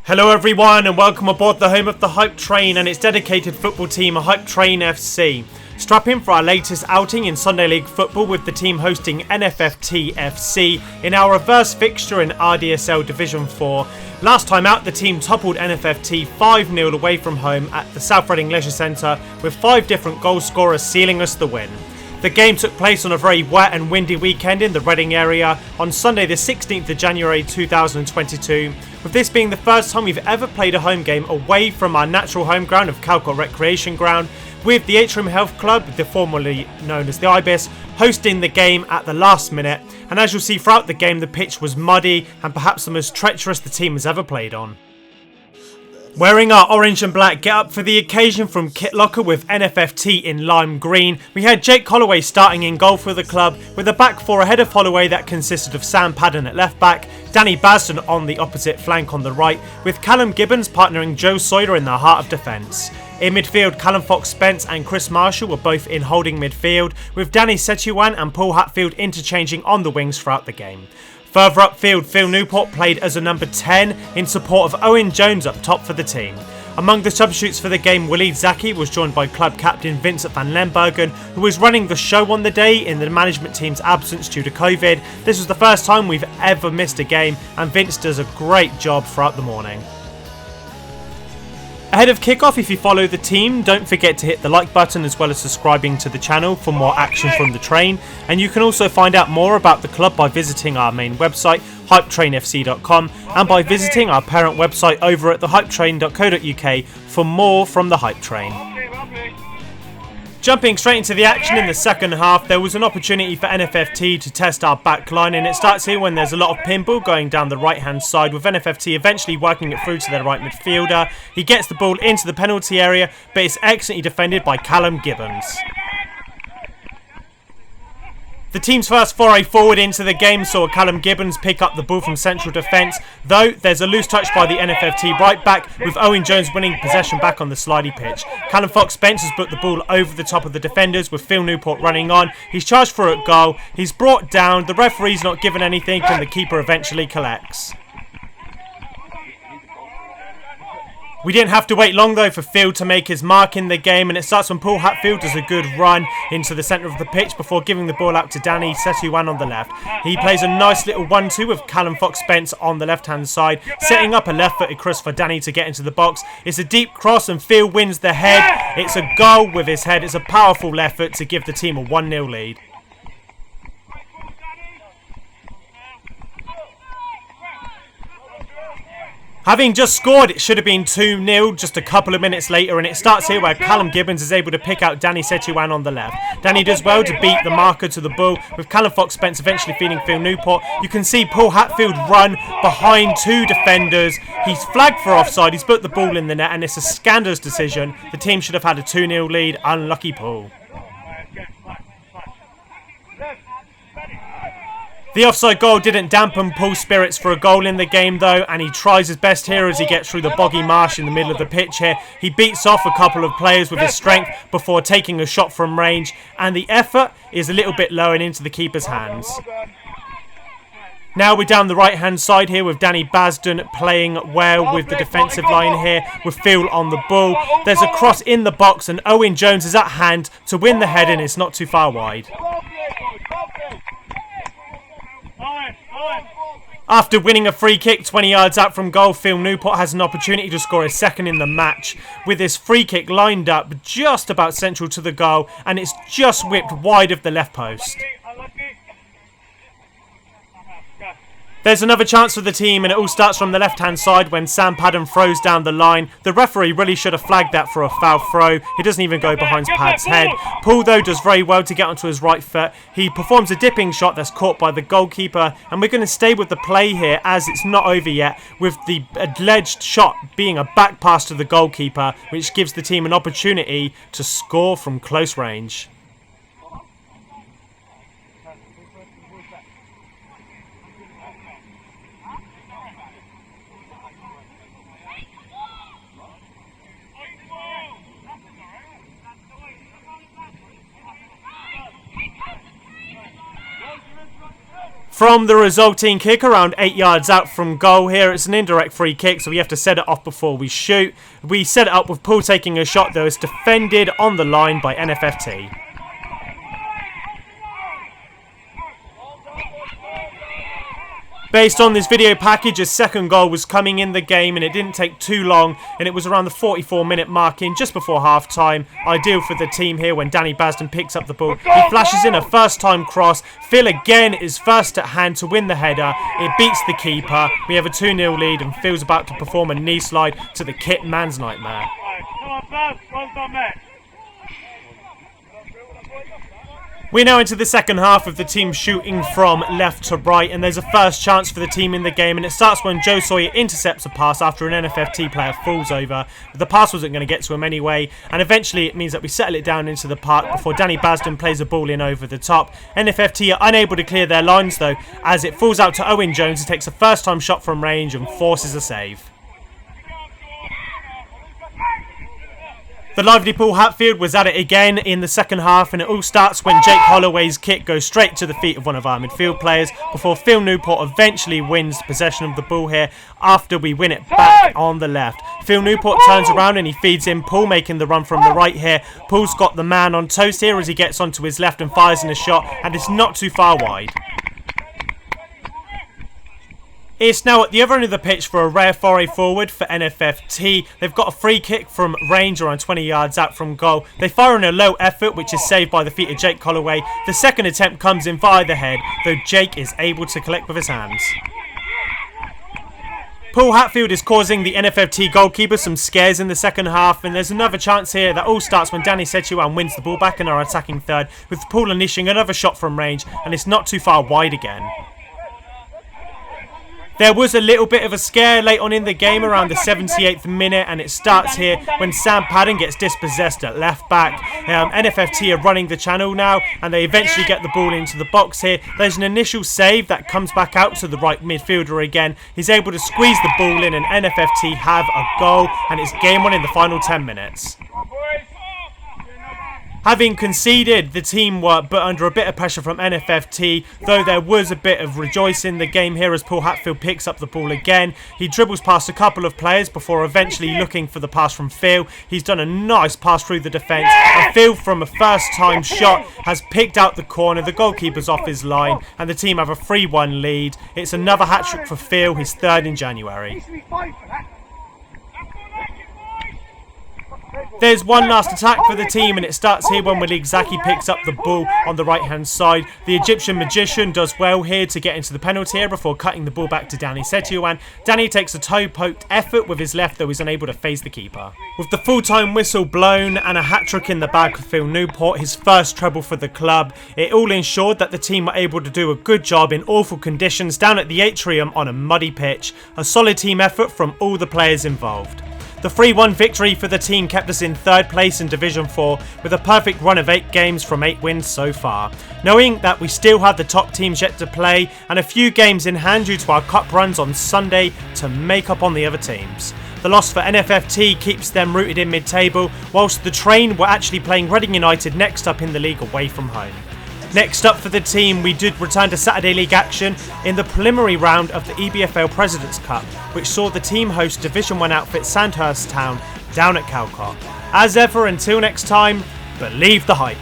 Hello everyone and welcome aboard the home of the Hype Train and its dedicated football team, Hype Train FC. Strap in for our latest outing in Sunday League football with the team hosting NFFT FC in our reverse fixture in RDSL Division 4. Last time out, the team toppled NFFT 5-0 away from home at the South Reading Leisure Centre, with 5 different goal scorers sealing us the win. The game took place on a very wet and windy weekend in the Reading area on Sunday the 16th of January 2022, with this being the first time we've ever played a home game away from our natural home ground of Kitlocker Recreation Ground, with the Atrium Health Club, formerly known as the Ibis, hosting the game at the last minute. And as you'll see throughout the game, the pitch was muddy and perhaps the most treacherous the team has ever played on. Wearing our orange and black get up for the occasion from Kitlocker with NFFT in lime green, we had Jake Holloway starting in goal for the club, with a back four ahead of Holloway that consisted of Sam Padden at left back, Danny Basden on the opposite flank on the right, with Callum Gibbons partnering Joe Sawyer in the heart of defence. In midfield, Callum Fox-Spence and Chris Marshall were both in holding midfield, with Danny Setuan and Paul Hatfield interchanging on the wings throughout the game. Further upfield, Phil Newport played as a number 10 in support of Owen Jones up top for the team. Among the substitutes for the game, Waleed Zaki was joined by club captain Vincent van Lembergen, who was running the show on the day in the management team's absence due to COVID. This was the first time we've ever missed a game, and Vince does a great job throughout the morning. Ahead of kickoff, if you follow the team, don't forget to hit the like button as well as subscribing to the channel for more action from the train. And you can also find out more about the club by visiting our main website, hypetrainfc.com, and by visiting our parent website over at thehypetrain.co.uk for more from the Hype Train. Jumping straight into the action in the second half, there was an opportunity for NFFT to test our back line, and it starts here when there's a lot of pinball going down the right hand side, with NFFT eventually working it through to their right midfielder. He gets the ball into the penalty area, but it's excellently defended by Callum Gibbons. The team's first foray forward into the game saw Callum Gibbons pick up the ball from central defence, though there's a loose touch by the NFFT right back, with Owen Jones winning possession back on the slidey pitch. Callum Fox-Spence has put the ball over the top of the defenders, with Phil Newport running on. He's charged for a goal, he's brought down, the referee's not given anything, and the keeper eventually collects. We didn't have to wait long though for Phil to make his mark in the game, and it starts when Paul Hatfield does a good run into the centre of the pitch before giving the ball out to Danny Setuan on the left. He plays a nice little 1-2 with Callum Fox-Spence on the left hand side, setting up a left-footed cross for Danny to get into the box. It's a deep cross and Phil wins the head. It's a goal with his head. It's a powerful effort to give the team a 1-0 lead. Having just scored, it should have been 2-0 just a couple of minutes later, and it starts here where Callum Gibbons is able to pick out Danny Setuan on the left. Danny does well to beat the marker to the ball, with Callum Fox-Spence eventually feeding Phil Newport. You can see Paul Hatfield run behind 2 defenders. He's flagged for offside, he's put the ball in the net, and it's a scandalous decision. The team should have had a 2-0 lead. Unlucky Paul. The offside goal didn't dampen Paul's spirits for a goal in the game though, and he tries his best here as he gets through the boggy marsh in the middle of the pitch here. He beats off a couple of players with his strength before taking a shot from range, and the effort is a little bit low and into the keeper's hands. Now we're down the right hand side here with Danny Basden playing well with the defensive line here, with Phil on the ball. There's a cross in the box and Owen Jones is at hand to win the head, and it's not too far wide. After winning a free kick 20 yards out from goal, Phil Newport has an opportunity to score his second in the match, with his free kick lined up just about central to the goal, and it's just whipped wide of the left post. There's another chance for the team, and it all starts from the left-hand side when Sam Padden throws down the line. The referee really should have flagged that for a foul throw. He doesn't even go behind Pad's head. Paul, though, does very well to get onto his right foot. He performs a dipping shot that's caught by the goalkeeper, and we're going to stay with the play here as it's not over yet, with the alleged shot being a back pass to the goalkeeper, which gives the team an opportunity to score from close range. From the resulting kick around 8 yards out from goal here. It's an indirect free kick, so we have to set it off before we shoot. We set it up with Paul taking a shot, though it's defended on the line by NFFT. Based on this video package, a second goal was coming in the game and it didn't take too long, and it was around the 44-minute mark in just before half-time. Ideal for the team here when Danny Basden picks up the ball. He flashes in a first-time cross. Phil again is first at hand to win the header. It beats the keeper. We have a 2-0 lead and Phil's about to perform a knee slide to the Kit man's nightmare. We're now into the second half of the team shooting from left to right, and there's a first chance for the team in the game, and it starts when Joe Sawyer intercepts a pass after an NFFT player falls over. But the pass wasn't going to get to him anyway, and eventually it means that we settle it down into the park before Danny Basden plays a ball in over the top. NFFT are unable to clear their lines though, as it falls out to Owen Jones, who takes a first time shot from range and forces a save. The lively Paul Hatfield was at it again in the second half, and it all starts when Jake Holloway's kick goes straight to the feet of one of our midfield players before Phil Newport eventually wins possession of the ball here after we win it back on the left. Phil Newport turns around and he feeds in Paul, making the run from the right here. Paul's got the man on toast here as he gets onto his left and fires in a shot, and it's not too far wide. It's now at the other end of the pitch for a rare foray forward for NFFT. They've got a free kick from range around 20 yards out from goal. They fire in a low effort, which is saved by the feet of Jake Holloway. The second attempt comes in via the head, though Jake is able to collect with his hands. Paul Hatfield is causing the NFFT goalkeeper some scares in the second half, and there's another chance here that all starts when Danny Setuan wins the ball back in our attacking third, with Paul unleashing another shot from range, and it's not too far wide again. There was a little bit of a scare late on in the game around the 78th minute, and it starts here when Sam Padden gets dispossessed at left back. NFFT are running the channel now, and they eventually get the ball into the box here. There's an initial save that comes back out to the right midfielder again. He's able to squeeze the ball in, and NFFT have a goal, and it's game on in the final 10 minutes. Having conceded, the team were but under a bit of pressure from NFFT, though there was a bit of rejoicing in the game here as Paul Hatfield picks up the ball again. He dribbles past a couple of players before eventually looking for the pass from Phil. He's done a nice pass through the defence, and Phil from a first time shot has picked out the corner. The goalkeeper's off his line, and the team have a 3-1 lead. It's another hat-trick for Phil, his third in January. There's one last attack for the team, and it starts here when Malik Zaki picks up the ball on the right hand side. The Egyptian magician does well here to get into the penalty area before cutting the ball back to Danny Setuan. Danny takes a toe poked effort with his left, though he's unable to phase the keeper. With the full time whistle blown and a hat trick in the bag for Phil Newport, his first treble for the club, it all ensured that the team were able to do a good job in awful conditions down at the Atrium on a muddy pitch. A solid team effort from all the players involved. The 3-1 victory for the team kept us in third place in Division 4 with a perfect run of 8 games from 8 wins so far. Knowing that we still have the top teams yet to play and a few games in hand due to our cup runs on Sunday to make up on the other teams. The loss for NFFT keeps them rooted in mid-table, whilst the Train were actually playing Reading United next up in the league away from home. Next up for the team, we did return to Saturday League action in the preliminary round of the EBFL President's Cup, which saw the team host Division 1 outfit Sandhurst Town down at Calcott. As ever, until next time, believe the hype.